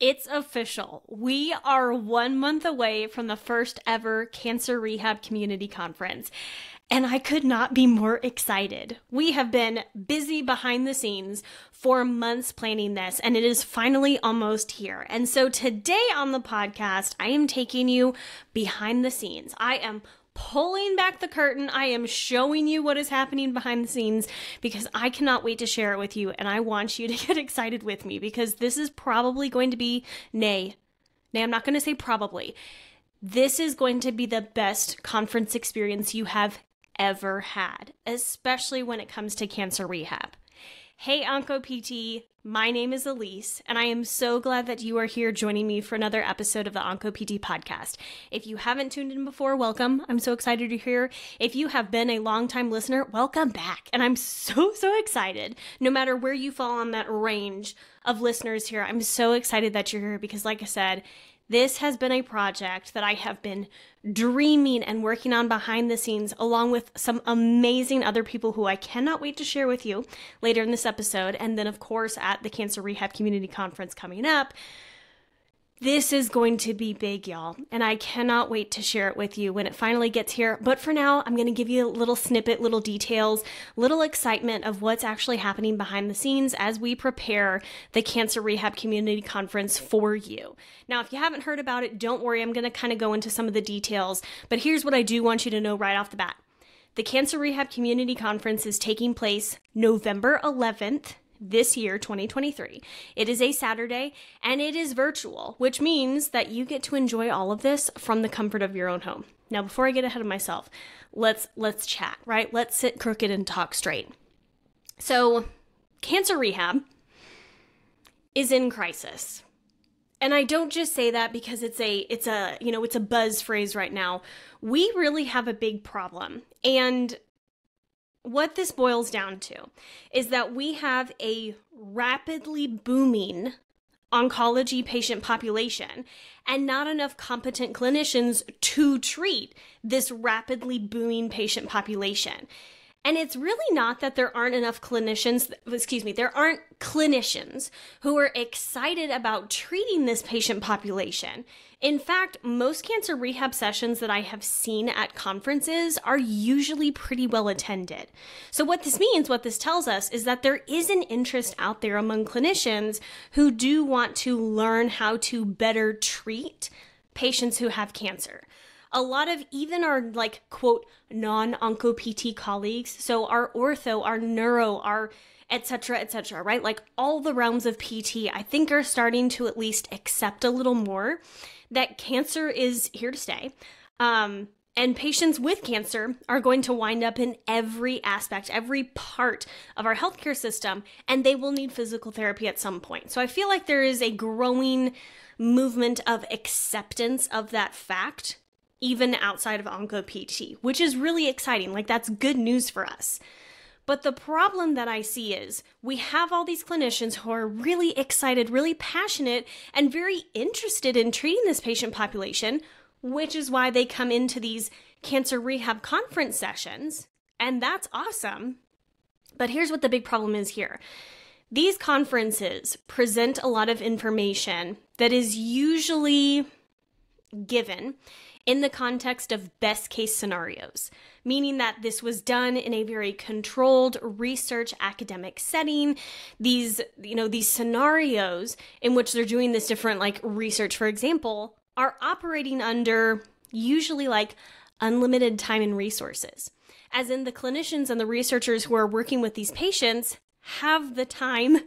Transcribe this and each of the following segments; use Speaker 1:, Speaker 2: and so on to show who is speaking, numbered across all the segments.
Speaker 1: It's official. We are 1 month away from the first ever Cancer Rehab Community Conference, and I could not be more excited. We have been busy behind the scenes for months planning this, and it is finally almost here. And so today on the podcast, I am taking you behind the scenes. I am pulling back the curtain. I am showing you what is happening behind the scenes because I cannot wait to share it with you, and I want you to get excited with me because this is probably going to be, I'm not going to say probably. This is going to be the best conference experience you have ever had, especially when it comes to cancer rehab. Hey, OncoPT, my name is Elise, and I am so glad that you are here joining me for another episode of the OncoPT podcast. If you haven't tuned in before, welcome. I'm so excited you're here. If you have been a longtime listener, welcome back. And I'm so excited. No matter where you fall on that range of listeners here, I'm so excited that you're here because, like I said, this has been a project that I have been dreaming and working on behind the scenes, along with some amazing other people who I cannot wait to share with you later in this episode. And then, of course, at the Cancer Rehab Community Conference coming up. This is going to be big, y'all, and I cannot wait to share it with you when it finally gets here. But for now, I'm going to give you a little snippet, little details, little excitement of what's actually happening behind the scenes as we prepare the Cancer Rehab Community Conference for you. Now, if you haven't heard about it, don't worry. I'm going to kind of go into some of the details, but here's what I do want you to know right off the bat. The Cancer Rehab Community Conference is taking place November 11th. This year, 2023. It is a Saturday and it is virtual, which means that you get to enjoy all of this from the comfort of your own home. Now, before I get ahead of myself, let's chat, right? Let's sit crooked and talk straight. So, cancer rehab is in crisis. And I don't just say that because it's a buzz phrase right now. We really have a big problem. And what this boils down to is that we have a rapidly booming oncology patient population and not enough competent clinicians to treat this rapidly booming patient population. And it's really not that there aren't enough clinicians, there aren't clinicians who are excited about treating this patient population. In fact, most cancer rehab sessions that I have seen at conferences are usually pretty well attended. So what this tells us is that there is an interest out there among clinicians who do want to learn how to better treat patients who have cancer. A lot of even our quote, non-OncoPT colleagues, so our ortho, our neuro, our et cetera, right? Like all the realms of PT, I think are starting to at least accept a little more that cancer is here to stay. And patients with cancer are going to wind up in every aspect, every part of our healthcare system, and they will need physical therapy at some point. So I feel like there is a growing movement of acceptance of that fact, even outside of OncoPT, which is really exciting. Like, that's good news for us. But the problem that I see is we have all these clinicians who are really excited, really passionate, and very interested in treating this patient population, which is why they come into these cancer rehab conference sessions. And that's awesome. But here's what the big problem is here. These conferences present a lot of information that is usually given in the context of best case scenarios, meaning that this was done in a very controlled research academic setting. These scenarios in which they're doing this different research, for example, are operating under usually unlimited time and resources. As in the clinicians and the researchers who are working with these patients have the time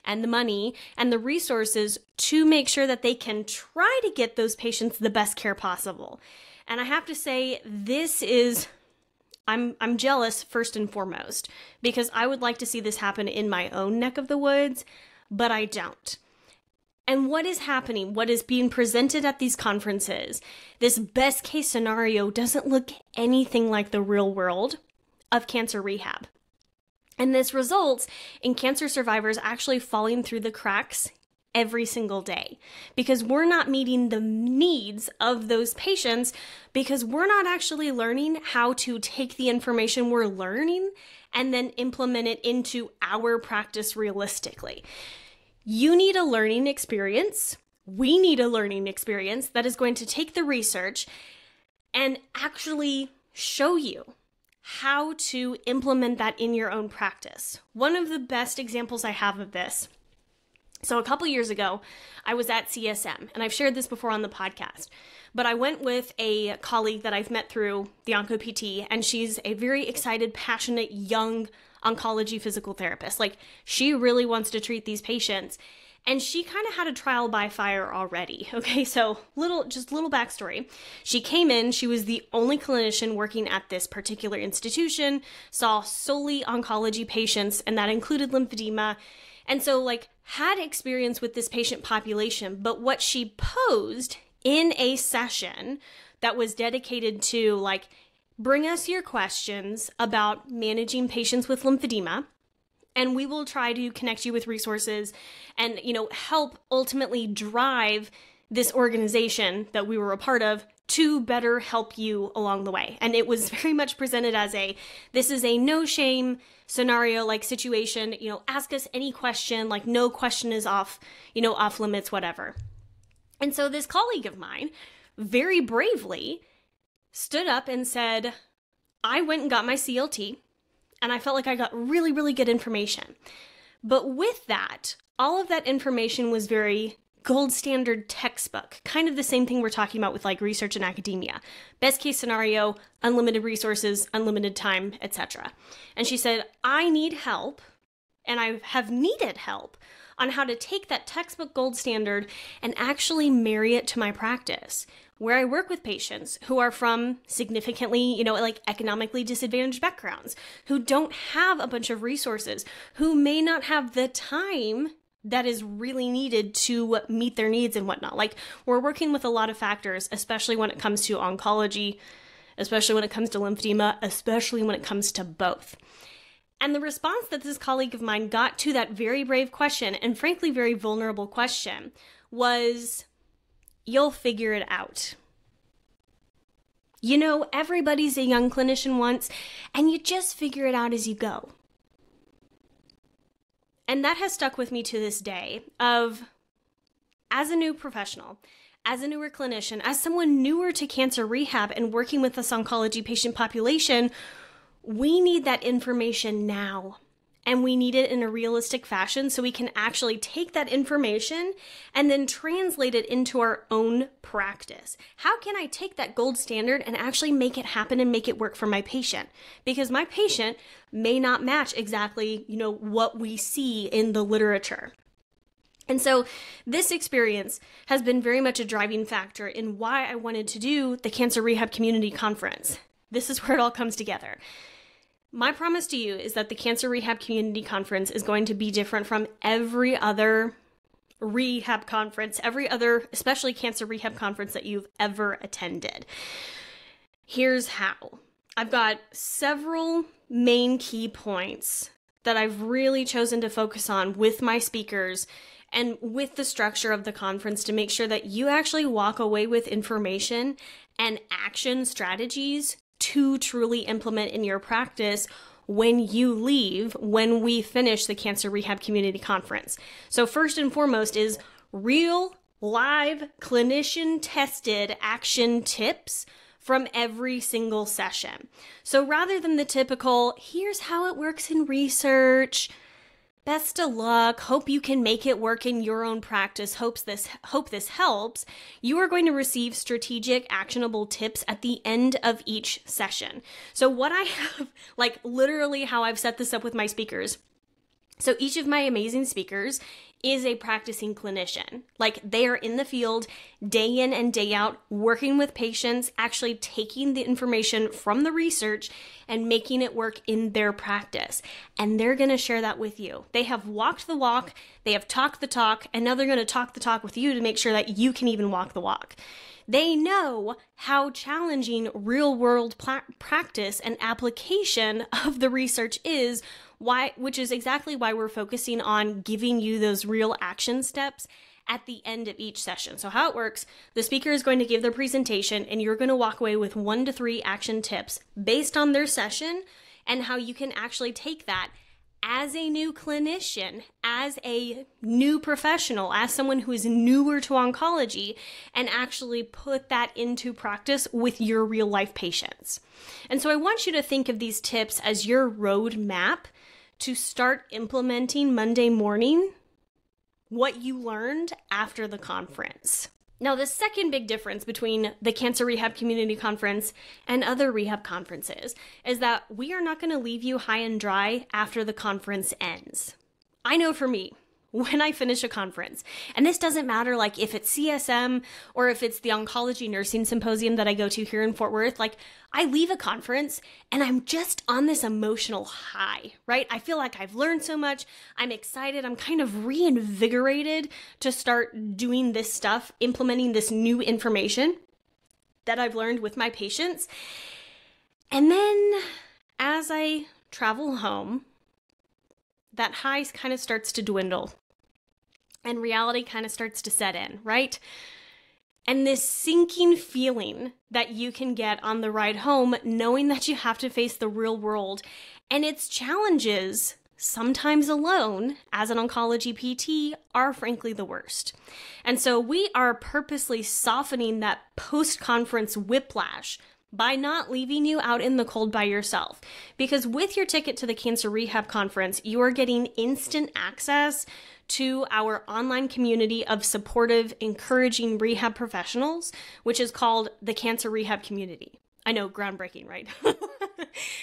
Speaker 1: and the money and the resources to make sure that they can try to get those patients the best care possible. And I have to say, I'm jealous first and foremost, because I would like to see this happen in my own neck of the woods, but I don't. And what is happening, what is being presented at these conferences, this best case scenario doesn't look anything like the real world of cancer rehab. And this results in cancer survivors actually falling through the cracks every single day because we're not meeting the needs of those patients because we're not actually learning how to take the information we're learning and then implement it into our practice realistically. You need a learning experience We need a learning experience that is going to take the research and actually show you how to implement that in your own practice. One of the best examples I have of this, so a couple years ago, I was at CSM, and I've shared this before on the podcast, but I went with a colleague that I've met through the OncoPT, and she's a very excited, passionate, young oncology physical therapist. Like, she really wants to treat these patients. And she kind of had a trial by fire already. Okay, so little backstory. She came in, she was the only clinician working at this particular institution, saw solely oncology patients, and that included lymphedema. And so had experience with this patient population, but what she posed in a session that was dedicated to bring us your questions about managing patients with lymphedema, and we will try to connect you with resources and, help ultimately drive this organization that we were a part of to better help you along the way. And it was very much presented as this is a no shame scenario, situation, ask us any question, no question is off limits, whatever. And so this colleague of mine very bravely stood up and said, I went and got my CLT, and I felt like I got really, really good information. But with that, all of that information was very gold standard textbook, kind of the same thing we're talking about with research and academia. Best case scenario, unlimited resources, unlimited time, etc. And she said, I need help, and I have needed help on how to take that textbook gold standard and actually marry it to my practice, where I work with patients who are from significantly, economically disadvantaged backgrounds, who don't have a bunch of resources, who may not have the time that is really needed to meet their needs and whatnot. We're working with a lot of factors, especially when it comes to oncology, especially when it comes to lymphedema, especially when it comes to both. And the response that this colleague of mine got to that very brave question, and frankly very vulnerable question, was, you'll figure it out. Everybody's a young clinician once, and you just figure it out as you go. And that has stuck with me to this day of, as a new professional, as a newer clinician, as someone newer to cancer rehab and working with this oncology patient population, we need that information now. And we need it in a realistic fashion so we can actually take that information and then translate it into our own practice. How can I take that gold standard and actually make it happen and make it work for my patient? Because my patient may not match exactly, what we see in the literature. And so this experience has been very much a driving factor in why I wanted to do the Cancer Rehab Community Conference. This is where it all comes together. My promise to you is that the Cancer Rehab Community Conference is going to be different from every other rehab conference, every other, especially cancer rehab conference that you've ever attended. Here's how. I've got several main key points that I've really chosen to focus on with my speakers and with the structure of the conference to make sure that you actually walk away with information and action strategies to truly implement in your practice when you leave, when we finish the Cancer Rehab Community Conference. So first and foremost is real, live, clinician-tested action tips from every single session. So rather than the typical, here's how it works in research, best of luck, hope you can make it work in your own practice, hope this helps, you are going to receive strategic, actionable tips at the end of each session. So what I have, literally how I've set this up with my speakers. So each of my amazing speakers is a practicing clinician. They are in the field day in and day out, working with patients, actually taking the information from the research and making it work in their practice. And they're going to share that with you. They have walked the walk, they have talked the talk, and now they're going to talk the talk with you to make sure that you can even walk the walk. They know how challenging real-world practice and application of the research is, which is exactly why we're focusing on giving you those real action steps at the end of each session. So how it works, the speaker is going to give their presentation and you're going to walk away with 1 to 3 action tips based on their session and how you can actually take that as a new clinician, as a new professional, as someone who is newer to oncology, and actually put that into practice with your real life patients. And so I want you to think of these tips as your roadmap to start implementing Monday morning what you learned after the conference. Now, the second big difference between the Cancer Rehab Community Conference and other rehab conferences is that we are not going to leave you high and dry after the conference ends. I know for me, when I finish a conference, and this doesn't matter like if it's CSM or if it's the Oncology Nursing Symposium that I go to here in Fort Worth, like I leave a conference and I'm just on this emotional high, right? I feel like I've learned so much. I'm excited. I'm kind of reinvigorated to start doing this stuff, implementing this new information that I've learned with my patients. And then as I travel home, that high kind of starts to dwindle and reality kind of starts to set in, right? And this sinking feeling that you can get on the ride home, knowing that you have to face the real world and its challenges, sometimes alone, as an oncology PT, are frankly the worst. And so we are purposely softening that post-conference whiplash by not leaving you out in the cold by yourself. Because with your ticket to the Cancer Rehab Conference, you are getting instant access to our online community of supportive, encouraging rehab professionals, which is called the Cancer Rehab Community. I know, groundbreaking, right?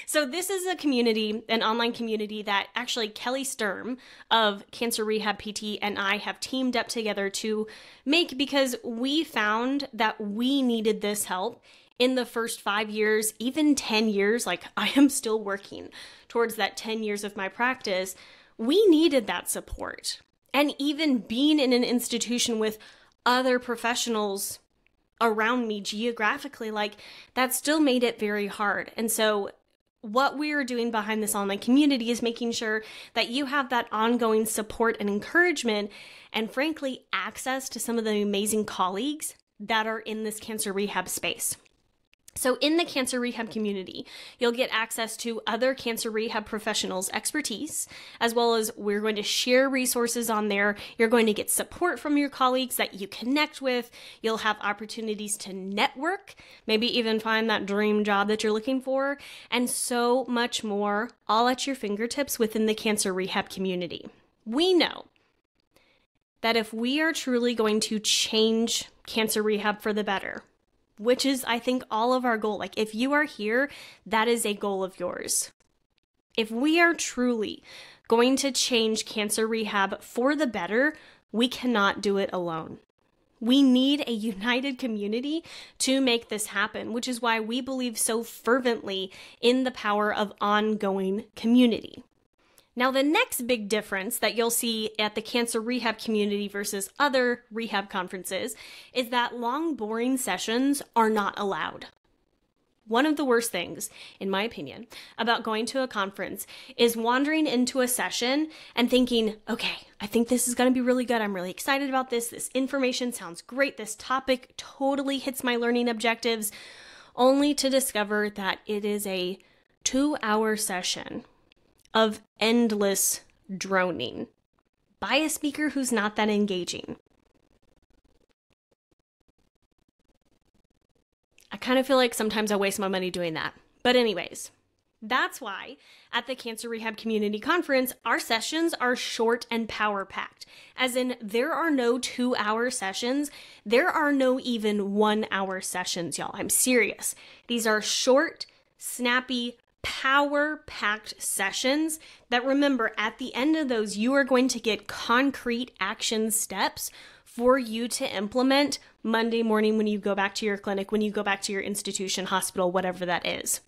Speaker 1: So this is a community, an online community that actually Kelly Sturm of Cancer Rehab PT and I have teamed up together to make, because we found that we needed this help in the first 5 years, even 10 years. Like I am still working towards that 10 years of my practice. We needed that support. And even being in an institution with other professionals around me geographically, like that still made it very hard. And so what we are doing behind this online community is making sure that you have that ongoing support and encouragement and frankly, access to some of the amazing colleagues that are in this cancer rehab space. So in the Cancer Rehab community, you'll get access to other cancer rehab professionals' expertise, as well as we're going to share resources on there. You're going to get support from your colleagues that you connect with. You'll have opportunities to network, maybe even find that dream job that you're looking for, and so much more, all at your fingertips within the Cancer Rehab community. We know that if we are truly going to change cancer rehab for the better, which is, I think, all of our goal. Like, if you are here, that is a goal of yours. If we are truly going to change cancer rehab for the better, we cannot do it alone. We need a united community to make this happen, which is why we believe so fervently in the power of ongoing community. Now, the next big difference that you'll see at the Cancer Rehab community versus other rehab conferences is that long, boring sessions are not allowed. One of the worst things, in my opinion, about going to a conference is wandering into a session and thinking, okay, I think this is going to be really good. I'm really excited about this. This information sounds great. This topic totally hits my learning objectives, only to discover that it is a 2-hour session of endless droning by a speaker who's not that engaging. I kind of feel like sometimes I waste my money doing that. But anyways, that's why at the Cancer Rehab Community Conference, our sessions are short and power-packed. As in, there are no 2-hour sessions. There are no even 1-hour sessions, y'all. I'm serious. These are short, snappy, power-packed sessions that, remember, at the end of those, you are going to get concrete action steps for you to implement Monday morning when you go back to your clinic, when you go back to your institution, hospital, whatever that is.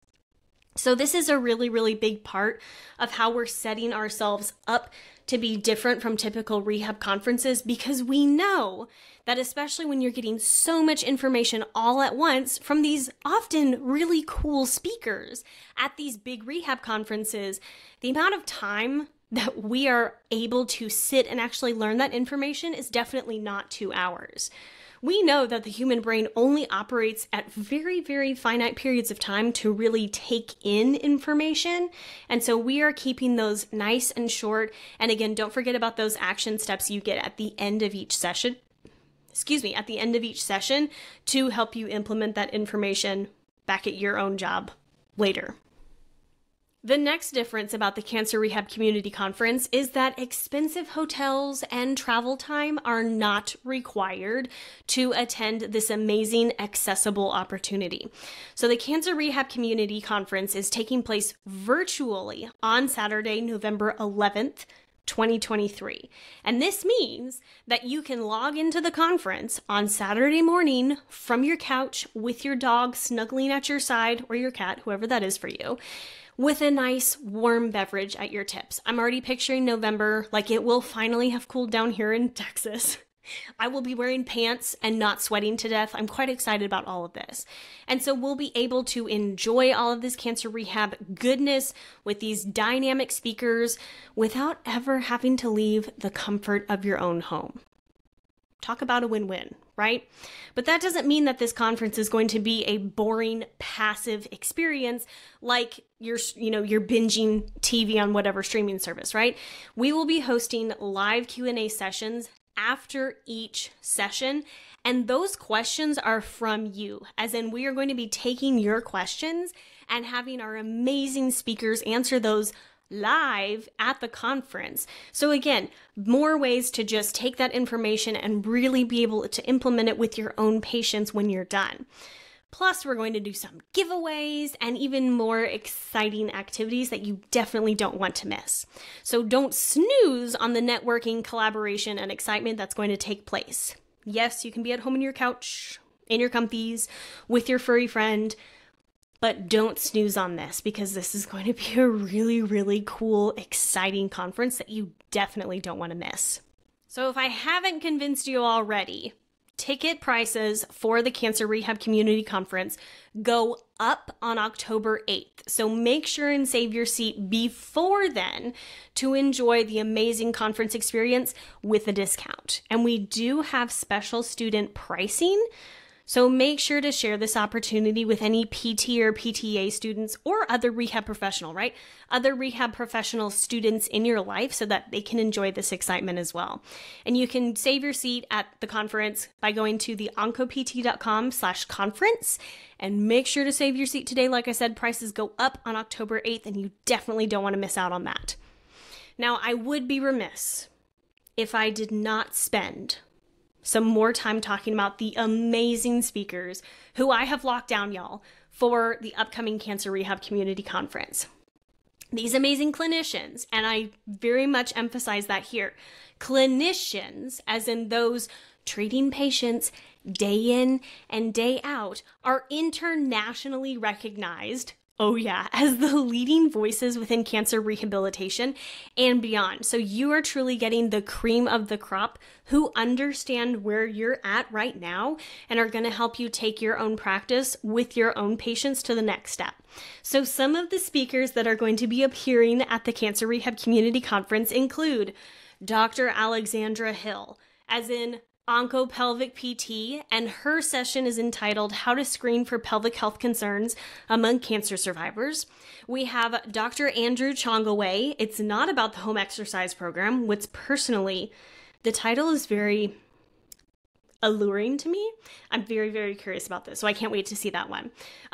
Speaker 1: So this is a really, really big part of how we're setting ourselves up to be different from typical rehab conferences, because we know that especially when you're getting so much information all at once from these often really cool speakers at these big rehab conferences, the amount of time that we are able to sit and actually learn that information is definitely not 2 hours. We know that the human brain only operates at very, very finite periods of time to really take in information. And so we are keeping those nice and short. And again, don't forget about those action steps you get at the end of each session. At the end of each session to help you implement that information back at your own job later. The next difference about the Cancer Rehab Community Conference is that expensive hotels and travel time are not required to attend this amazing, accessible opportunity. So the Cancer Rehab Community Conference is taking place virtually on Saturday, November 11th, 2023. And this means that you can log into the conference on Saturday morning from your couch with your dog snuggling at your side, or your cat, whoever that is for you, with a nice warm beverage at your tips. I'm already picturing November, like it will finally have cooled down here in Texas. I will be wearing pants and not sweating to death. I'm quite excited about all of this. And so we'll be able to enjoy all of this cancer rehab goodness with these dynamic speakers without ever having to leave the comfort of your own home. Talk about a win-win, right? But that doesn't mean that this conference is going to be a boring, passive experience like you're binging TV on whatever streaming service, right? We will be hosting live Q&A sessions after each session, and those questions are from you, as in we are going to be taking your questions and having our amazing speakers answer those live at the conference. So again, more ways to just take that information and really be able to implement it with your own patients when you're done. Plus, we're going to do some giveaways and even more exciting activities that you definitely don't want to miss. So don't snooze on the networking, collaboration, and excitement that's going to take place. Yes, you can be at home on your couch, in your comfies, with your furry friend, but don't snooze on this, because this is going to be a really, really cool, exciting conference that you definitely don't want to miss. So if I haven't convinced you already, ticket prices for the Cancer Rehab Community Conference go up on October 8th. So make sure and save your seat before then to enjoy the amazing conference experience with a discount. And we do have special student pricing. So make sure to share this opportunity with any PT or PTA students or other rehab professional, right? Other rehab professional students in your life so that they can enjoy this excitement as well. And you can save your seat at the conference by going to the oncopt.com/conference, and make sure to save your seat today. Like I said, prices go up on October 8th, and you definitely don't want to miss out on that. Now, I would be remiss if I did not spend some more time talking about the amazing speakers who I have locked down, y'all, for the upcoming Cancer Rehab Community Conference. These amazing clinicians, and I very much emphasize that here, clinicians, as in those treating patients day in and day out, are internationally recognized, oh yeah, as the leading voices within cancer rehabilitation and beyond. So you are truly getting the cream of the crop who understand where you're at right now and are going to help you take your own practice with your own patients to the next step. So some of the speakers that are going to be appearing at the Cancer Rehab Community Conference include Dr. Alexandra Hill, as in Oncopelvic PT, and her session is entitled How to Screen for Pelvic Health Concerns Among Cancer Survivors. We have Dr. Andrew Chongaway. It's not about the home exercise program, which personally, the title is very alluring to me. I'm very, very curious about this, so I can't wait to see that one.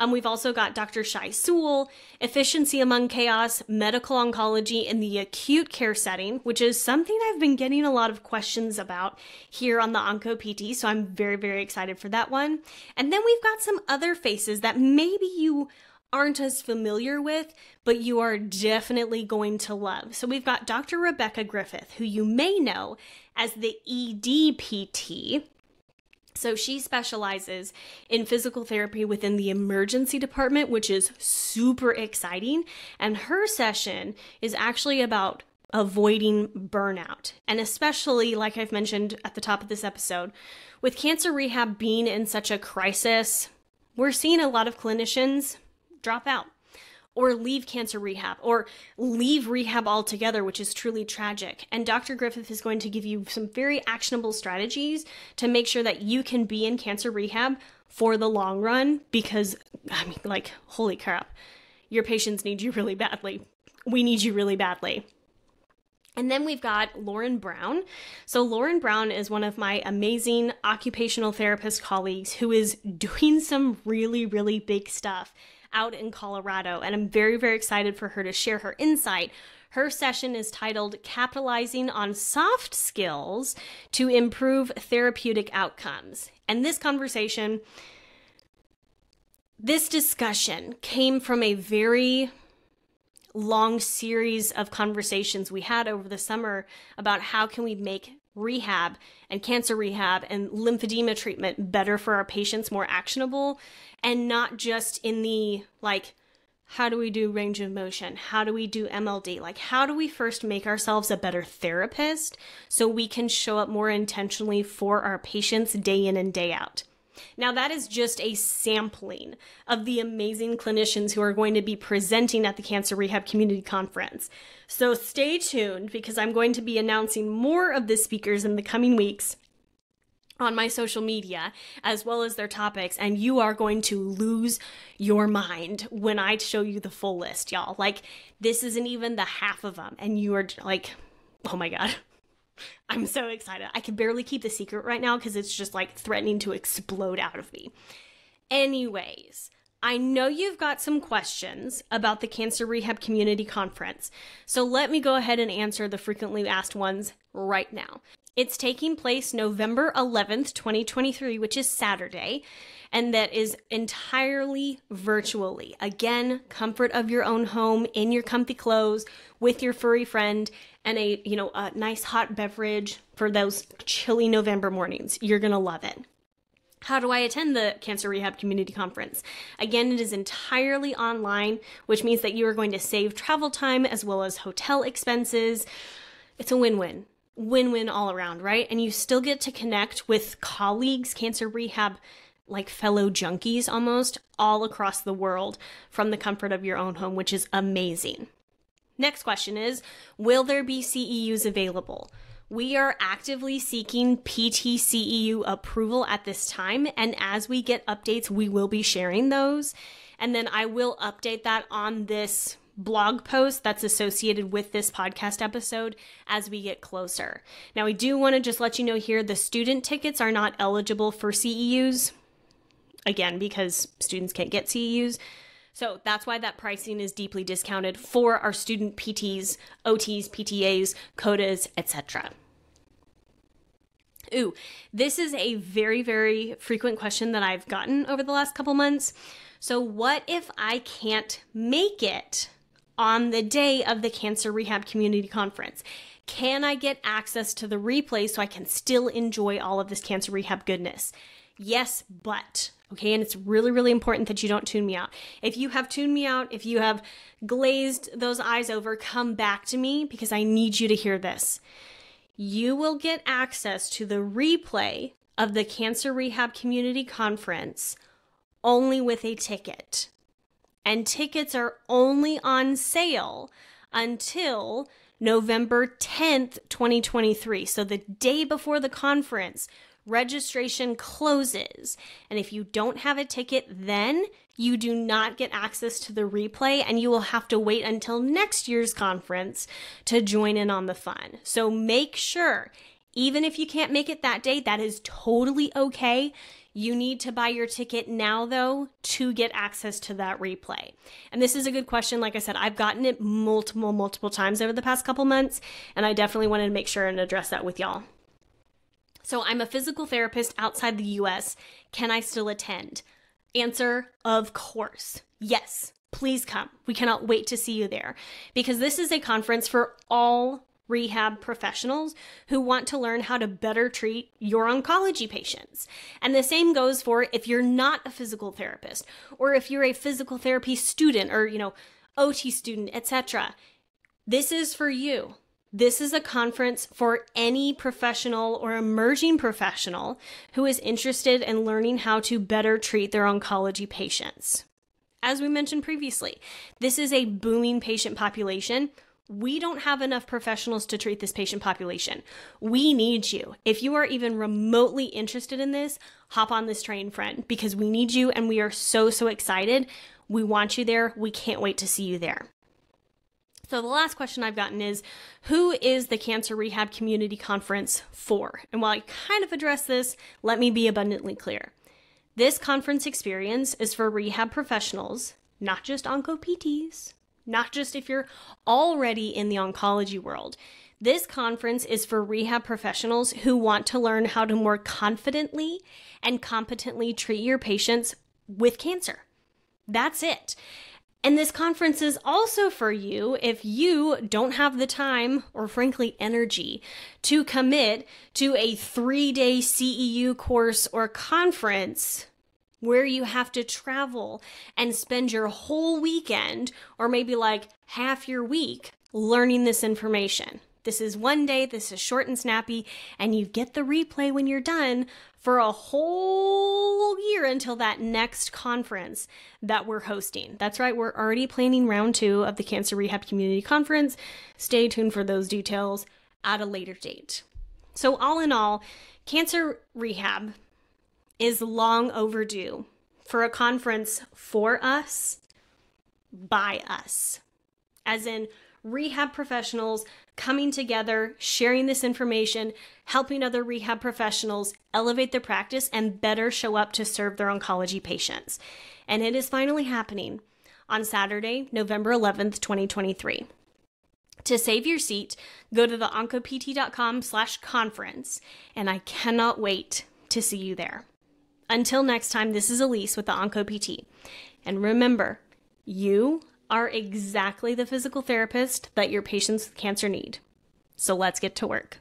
Speaker 1: We've also got Dr. Shai Sewell, Efficiency Among Chaos, Medical Oncology in the Acute Care Setting, which is something I've been getting a lot of questions about here on the Onco PT, so I'm very, very excited for that one. And then we've got some other faces that maybe you aren't as familiar with, but you are definitely going to love. So we've got Dr. Rebecca Griffith, who you may know as the ED PT. So she specializes in physical therapy within the emergency department, which is super exciting. And her session is actually about avoiding burnout. And especially, like I've mentioned at the top of this episode, with cancer rehab being in such a crisis, we're seeing a lot of clinicians drop out or leave cancer rehab, or leave rehab altogether, which is truly tragic. And Dr. Griffith is going to give you some very actionable strategies to make sure that you can be in cancer rehab for the long run, because, I mean, like, holy crap, your patients need you really badly. We need you really badly. And then we've got Lauren Brown. So Lauren Brown is one of my amazing occupational therapist colleagues who is doing some really, really big stuff out in Colorado. And I'm very, very excited for her to share her insight. Her session is titled Capitalizing on Soft Skills to Improve Therapeutic Outcomes. And this discussion came from a very long series of conversations we had over the summer about how can we make rehab and cancer rehab and lymphedema treatment better for our patients, more actionable, and not just in the, like, how do we do range of motion? How do we do MLD? Like, how do we first make ourselves a better therapist so we can show up more intentionally for our patients day in and day out? Now, that is just a sampling of the amazing clinicians who are going to be presenting at the Cancer Rehab Community Conference. So stay tuned, because I'm going to be announcing more of the speakers in the coming weeks on my social media, as well as their topics, and you are going to lose your mind when I show you the full list, y'all. Like, this isn't even the half of them, and you are like, oh my God. I'm so excited. I can barely keep the secret right now because it's just like threatening to explode out of me. Anyways, I know you've got some questions about the Cancer Rehab Community Conference, so let me go ahead and answer the frequently asked ones right now. It's taking place November 11th, 2023, which is Saturday, and that is entirely virtually. Again, comfort of your own home, in your comfy clothes, with your furry friend, and a nice hot beverage for those chilly November mornings. You're going to love it. How do I attend the Cancer Rehab Community Conference? Again, it is entirely online, which means that you are going to save travel time as well as hotel expenses. It's a win-win. Win-win all around, right? And you still get to connect with colleagues, cancer rehab, like fellow junkies almost, all across the world from the comfort of your own home, which is amazing. Next question is, will there be CEUs available? We are actively seeking PT CEU approval at this time, and as we get updates, we will be sharing those. And then I will update that on this blog post that's associated with this podcast episode as we get closer. Now, we do want to just let you know here, the student tickets are not eligible for CEUs, again, because students can't get CEUs. So that's why that pricing is deeply discounted for our student PTs, OTs, PTAs, CODAs, etc. Ooh, this is a very, very frequent question that I've gotten over the last couple months. So what if I can't make it on the day of the Cancer Rehab Community Conference? Can I get access to the replay so I can still enjoy all of this cancer rehab goodness? Yes, but, okay, and it's really, really important that you don't tune me out. If you have tuned me out, if you have glazed those eyes over, come back to me because I need you to hear this. You will get access to the replay of the Cancer Rehab Community Conference only with a ticket. And tickets are only on sale until November 10th, 2023. So the day before the conference, registration closes. And if you don't have a ticket then, you do not get access to the replay, and you will have to wait until next year's conference to join in on the fun. So make sure, even if you can't make it that day, that is totally okay. You need to buy your ticket now, though, to get access to that replay. And this is a good question. Like I said, I've gotten it multiple times over the past couple months, and I definitely wanted to make sure and address that with y'all. So I'm a physical therapist outside the US. Can I still attend? Answer, of course. Yes, please come. We cannot wait to see you there, because this is a conference for all rehab professionals who want to learn how to better treat your oncology patients. And the same goes for if you're not a physical therapist, or if you're a physical therapy student, or, OT student, etc. This is for you. This is a conference for any professional or emerging professional who is interested in learning how to better treat their oncology patients. As we mentioned previously, this is a booming patient population. We don't have enough professionals to treat this patient population. We need you. If you are even remotely interested in this, hop on this train, friend, because we need you and we are so, so excited. We want you there. We can't wait to see you there. So the last question I've gotten is, who is the Cancer Rehab Community Conference for? And while I kind of address this, let me be abundantly clear. This conference experience is for rehab professionals, not just onco-PTs, not just if you're already in the oncology world. This conference is for rehab professionals who want to learn how to more confidently and competently treat your patients with cancer. That's it. And this conference is also for you if you don't have the time or frankly energy to commit to a 3-day CEU course or conference where you have to travel and spend your whole weekend or maybe like half your week learning this information. This is one day, this is short and snappy, and you get the replay when you're done for a whole year until that next conference that we're hosting. That's right, we're already planning round 2 of the Cancer Rehab Community Conference. Stay tuned for those details at a later date. So all in all, Cancer Rehab is long overdue for a conference for us, by us. As in rehab professionals coming together, sharing this information, helping other rehab professionals elevate their practice and better show up to serve their oncology patients. And it is finally happening on Saturday, November 11th, 2023. To save your seat, go to theoncopt.com/conference, and I cannot wait to see you there. Until next time, this is Elise with the OncoPT. And remember, you are exactly the physical therapist that your patients with cancer need. So let's get to work.